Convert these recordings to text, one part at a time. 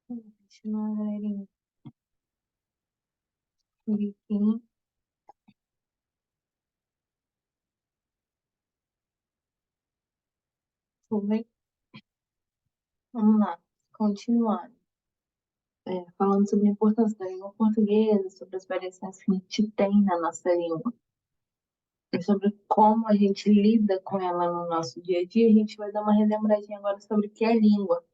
Continua, galerinha. Bonitinho. Foi. Vamos lá. Continuando. Falando sobre a importância da língua portuguesa, sobre as variações que a gente tem na nossa língua e sobre como a gente lida com ela no nosso dia a dia, a gente vai dar uma relembradinha agora sobre o que é língua.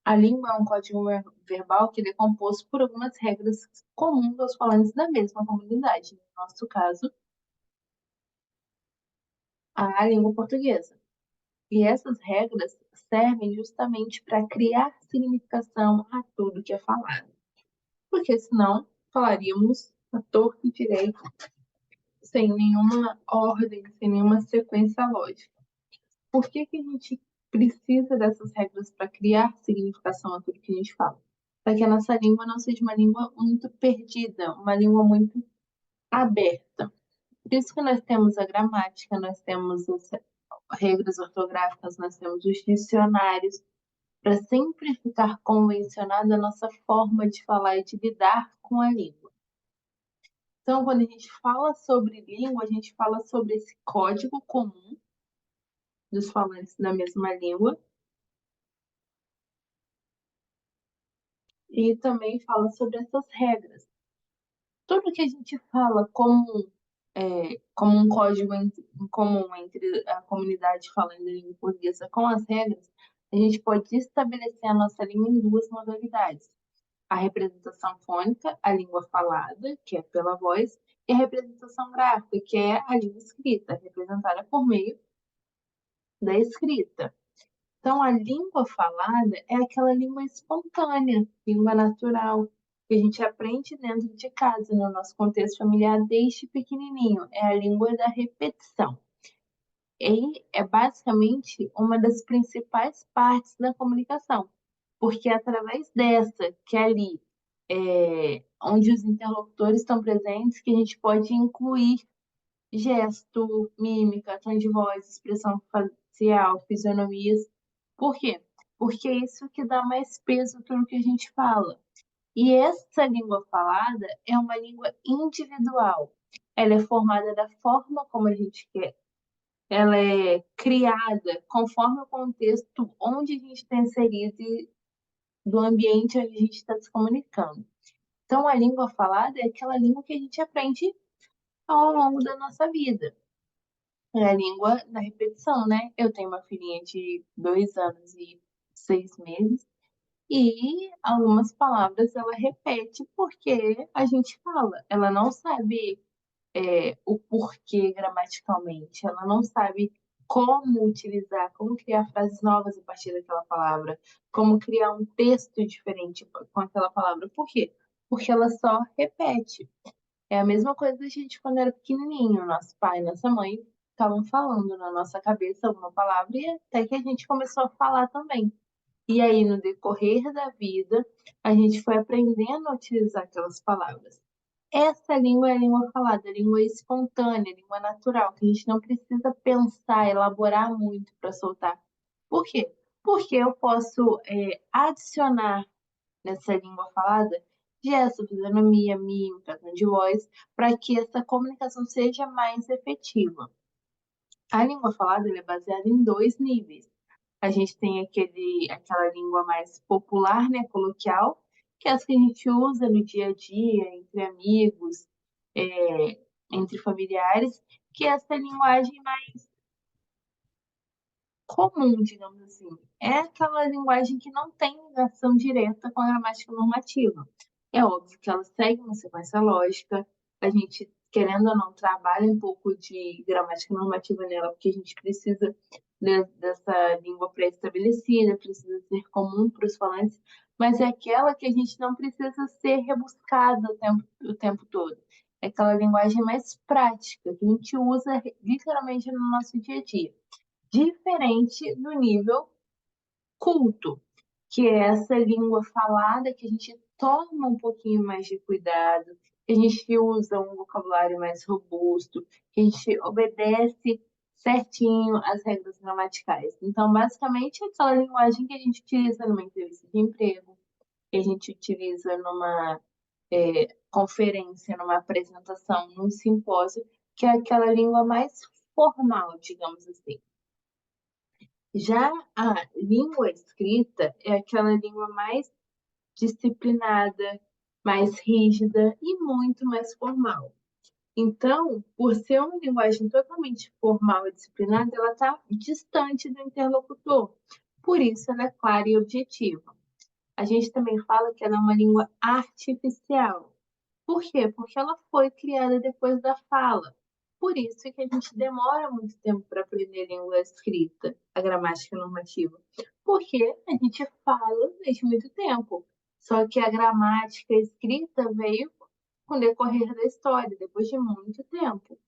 A língua é um código verbal que ele é composto por algumas regras comuns aos falantes da mesma comunidade. No nosso caso, a língua portuguesa. E essas regras servem justamente para criar significação a tudo que é falado. Porque senão falaríamos a torto e direito, sem nenhuma ordem, sem nenhuma sequência lógica. Por que que a gente precisa dessas regras para criar significação a tudo que a gente fala? Para que a nossa língua não seja uma língua muito perdida, uma língua muito aberta. Por isso que nós temos a gramática, nós temos as regras ortográficas, nós temos os dicionários, para sempre ficar convencionada a nossa forma de falar e de lidar com a língua. Então, quando a gente fala sobre língua, a gente fala sobre esse código comum dos falantes da mesma língua e também fala sobre essas regras. Tudo que a gente fala como um código em comum entre a comunidade falando língua portuguesa com as regras, a gente pode estabelecer a nossa língua em duas modalidades: a representação fônica, a língua falada, que é pela voz, e a representação gráfica, que é a língua escrita, representada por meio da escrita. Então, a língua falada é aquela língua espontânea, língua natural, que a gente aprende dentro de casa, no nosso contexto familiar, desde pequenininho. É a língua da repetição. E é basicamente uma das principais partes da comunicação, porque é através dessa, que é ali, onde os interlocutores estão presentes, que a gente pode incluir gesto, mímica, tom de voz, expressão facial, fisionomias. Por quê? Porque é isso que dá mais peso para o que a gente fala. E essa língua falada é uma língua individual. Ela é formada da forma como a gente quer. Ela é criada conforme o contexto onde a gente está inserido e do ambiente onde a gente está se comunicando. Então, a língua falada é aquela língua que a gente aprende ao longo da nossa vida. É a língua da repetição, né? Eu tenho uma filhinha de 2 anos e 6 meses e algumas palavras ela repete porque a gente fala. Ela não sabe o porquê gramaticalmente, ela não sabe como utilizar, como criar frases novas a partir daquela palavra, como criar um texto diferente com aquela palavra. Por quê? Porque ela só repete. É a mesma coisa da gente quando era pequenininho. Nosso pai e nossa mãe estavam falando na nossa cabeça alguma palavra e até que a gente começou a falar também. E aí, no decorrer da vida, a gente foi aprendendo a utilizar aquelas palavras. Essa língua é a língua falada, a língua espontânea, a língua natural, que a gente não precisa pensar, elaborar muito para soltar. Por quê? Porque eu posso adicionar nessa língua falada gesto, fisionomia, mímica, tom de voz, para que essa comunicação seja mais efetiva. A língua falada ela é baseada em dois níveis. A gente tem aquela língua mais popular, né, coloquial, que é essa que a gente usa no dia a dia, entre amigos, é, entre familiares, que é essa linguagem mais comum, digamos assim. É aquela linguagem que não tem ligação direta com a gramática normativa. É óbvio que ela segue uma sequência lógica, a gente, querendo ou não, trabalha um pouco de gramática normativa nela, porque a gente precisa dessa língua pré-estabelecida, precisa ser comum para os falantes, mas é aquela que a gente não precisa ser rebuscada o tempo todo. É aquela linguagem mais prática, que a gente usa literalmente no nosso dia a dia, diferente do nível culto, que é essa língua falada que a gente toma um pouquinho mais de cuidado, que a gente usa um vocabulário mais robusto, que a gente obedece certinho as regras gramaticais. Então, basicamente, é aquela linguagem que a gente utiliza numa entrevista de emprego, que a gente utiliza numa conferência, numa apresentação, num simpósio, que é aquela língua mais formal, digamos assim. Já a língua escrita é aquela língua mais disciplinada, mais rígida e muito mais formal. Então, por ser uma linguagem totalmente formal e disciplinada, ela está distante do interlocutor. Por isso, ela é clara e objetiva. A gente também fala que ela é uma língua artificial. Por quê? Porque ela foi criada depois da fala. Por isso que a gente demora muito tempo para aprender a língua escrita, a gramática normativa. Porque a gente fala desde muito tempo. Só que a gramática escrita veio com o decorrer da história, depois de muito tempo.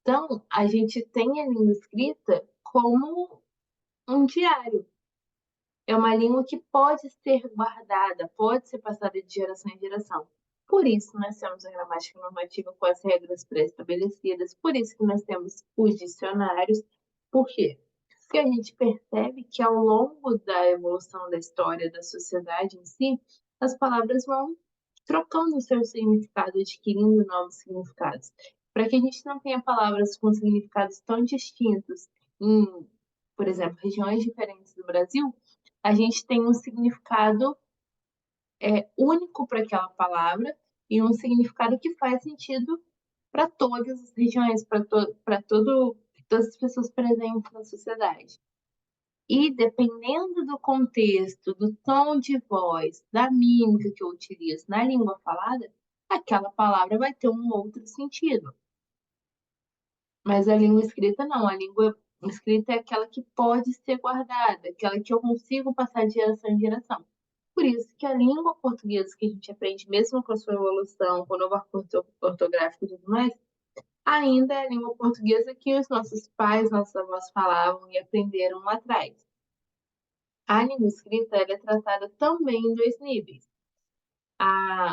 Então, a gente tem a língua escrita como um diário. É uma língua que pode ser guardada, pode ser passada de geração em geração. Por isso, nós temos a gramática normativa com as regras pré-estabelecidas, por isso que nós temos os dicionários. Por quê? Porque a gente percebe que ao longo da evolução da história da sociedade em si, as palavras vão trocando o seu significado, adquirindo novos significados. Para que a gente não tenha palavras com significados tão distintos em, por exemplo, regiões diferentes do Brasil, a gente tem um significado único para aquela palavra e um significado que faz sentido para todas as regiões, todas as pessoas presentes na sociedade. E dependendo do contexto, do tom de voz, da mímica que eu utilizo na língua falada, aquela palavra vai ter um outro sentido. Mas a língua escrita não, a língua escrita é aquela que pode ser guardada, aquela que eu consigo passar de geração em geração. Por isso que a língua portuguesa que a gente aprende, mesmo com a sua evolução, com o novo ortográfico e tudo mais, ainda é a língua portuguesa que os nossos pais, nossos avós falavam e aprenderam lá atrás. A língua escrita ela é tratada também em dois níveis.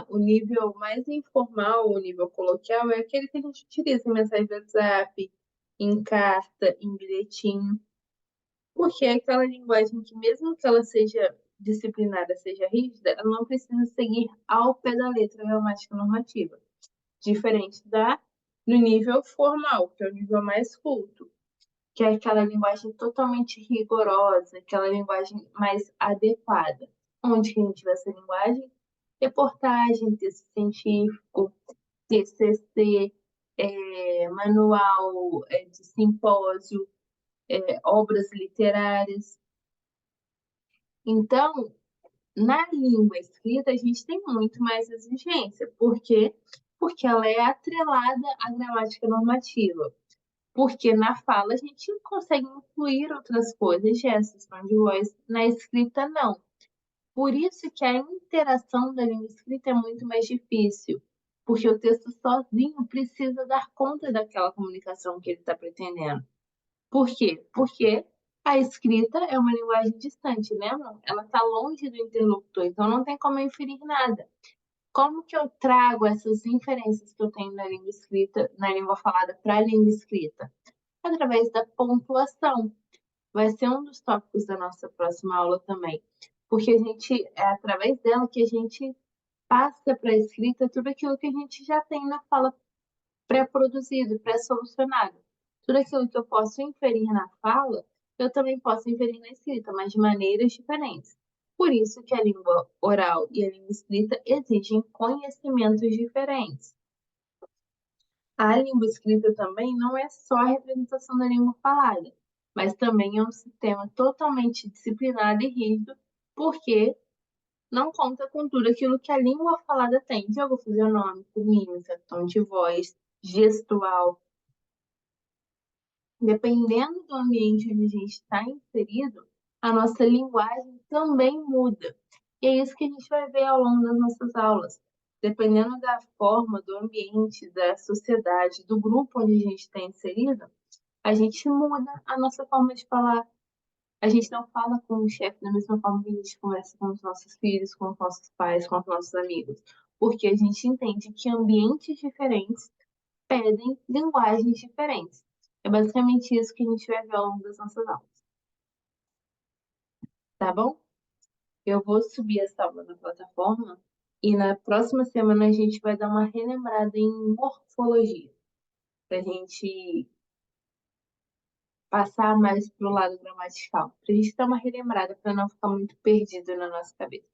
O nível mais informal, o nível coloquial, é aquele que a gente utiliza em mensagem de WhatsApp, em carta, em bilhetinho, porque é aquela linguagem que, mesmo que ela seja disciplinada, seja rígida, ela não precisa seguir ao pé da letra a gramática normativa, diferente no nível formal, que é o nível mais culto, que é aquela linguagem totalmente rigorosa, aquela linguagem mais adequada. Onde que a gente vê essa linguagem? Reportagem, texto científico, TCC, manual de simpósio, obras literárias. Então, na língua escrita, a gente tem muito mais exigência. Por quê? Porque ela é atrelada à gramática normativa. Porque na fala a gente consegue incluir outras coisas, gestos, tom de voz, na escrita não. Por isso que a interação da língua escrita é muito mais difícil, porque o texto sozinho precisa dar conta daquela comunicação que ele está pretendendo. Por quê? Porque a escrita é uma linguagem distante, lembra? Ela está longe do interlocutor, então não tem como eu inferir nada. Como que eu trago essas inferências que eu tenho na língua escrita, na língua falada para a língua escrita? Através da pontuação. Vai ser um dos tópicos da nossa próxima aula também, porque é através dela que a gente passa para a escrita tudo aquilo que a gente já tem na fala pré-produzido, pré-solucionado. Tudo aquilo que eu posso inferir na fala, eu também posso inferir na escrita, mas de maneiras diferentes. Por isso que a língua oral e a língua escrita exigem conhecimentos diferentes. A língua escrita também não é só a representação da língua falada, mas também é um sistema totalmente disciplinado e rígido, porque não conta com tudo aquilo que a língua falada tem: jogo fisionômico, mímica, tom de voz, gestual. Dependendo do ambiente onde a gente está inserido, a nossa linguagem também muda. E é isso que a gente vai ver ao longo das nossas aulas. Dependendo da forma, do ambiente, da sociedade, do grupo onde a gente está inserido, a gente muda a nossa forma de falar. A gente não fala com o chefe da mesma forma que a gente conversa com os nossos filhos, com os nossos pais, com os nossos amigos. Porque a gente entende que ambientes diferentes pedem linguagens diferentes. É basicamente isso que a gente vai ver ao longo das nossas aulas, tá bom? Eu vou subir essa aula na plataforma e na próxima semana a gente vai dar uma relembrada em morfologia, para a gente passar mais para o lado gramatical, para a gente dar uma relembrada, para não ficar muito perdido na nossa cabeça.